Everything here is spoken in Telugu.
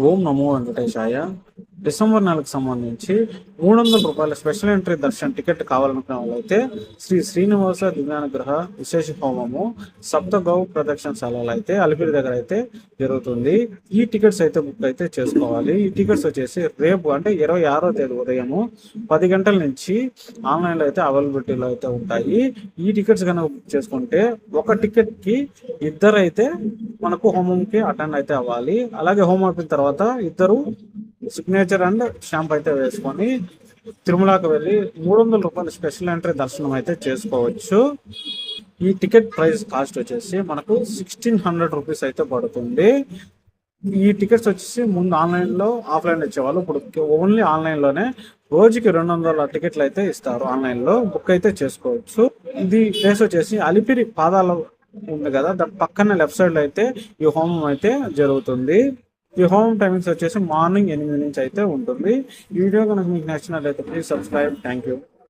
ఓం నమో వెంకటేశాయ. డిసెంబర్ నెలకు సంబంధించి రూ. 300 స్పెషల్ ఎంట్రీ దర్శన్ టికెట్ కావాలనుకునే వాళ్ళైతే శ్రీ శ్రీనివాస దివ్యానుగ్రహ విశేష హోమము సప్తగౌ ప్రదక్షిణశాలలో అయితే అలిపిరి దగ్గర అయితే జరుగుతుంది. ఈ టికెట్స్ అయితే బుక్ అయితే చేసుకోవాలి. ఈ టికెట్స్ వచ్చేసి రేపు అంటే 26వ తేదీ ఉదయము 10 గంటల నుంచి ఆన్లైన్లో అయితే అవైలబిలిటీలో అయితే ఉంటాయి. ఈ టికెట్స్ కనుక బుక్ చేసుకుంటే ఒక టికెట్ కి ఇద్దరైతే మనకు హోమంకి అటెండ్ అయితే అవ్వాలి. అలాగే హోమం అయిపోయిన తర్వాత ఇద్దరు సిగ్నేచర్ అండ్ స్టాంప్ అయితే వేసుకొని తిరుమలకి వెళ్ళి రూ. 300 స్పెషల్ ఎంట్రీ దర్శనం అయితే చేసుకోవచ్చు. ఈ టికెట్ ప్రైస్ కాస్ట్ వచ్చేసి మనకు 1600 రూపీస్ అయితే పడుతుంది. ఈ టికెట్స్ వచ్చేసి ముందు ఆన్లైన్లో ఆఫ్లైన్ ఇచ్చేవాళ్ళు, ఇప్పుడు ఓన్లీ ఆన్లైన్లోనే రోజుకి 200 టికెట్లు అయితే ఇస్తారు. ఆన్లైన్లో బుక్ అయితే చేసుకోవచ్చు. ఇది ప్లేస్ వచ్చేసి అలిపిరి పాదాల ఉంది కదా, దాని పక్కన లెఫ్ట్ సైడ్ లో అయితే ఈ హోమం అయితే జరుగుతుంది. ఈ హోమం టైమింగ్స్ వచ్చేసి మార్నింగ్ 8 నుంచి అయితే ఉంటుంది. ఈ వీడియో కనుక మీకు నచ్చినట్లయితే ప్లీజ్ సబ్స్క్రైబ్. Thank you.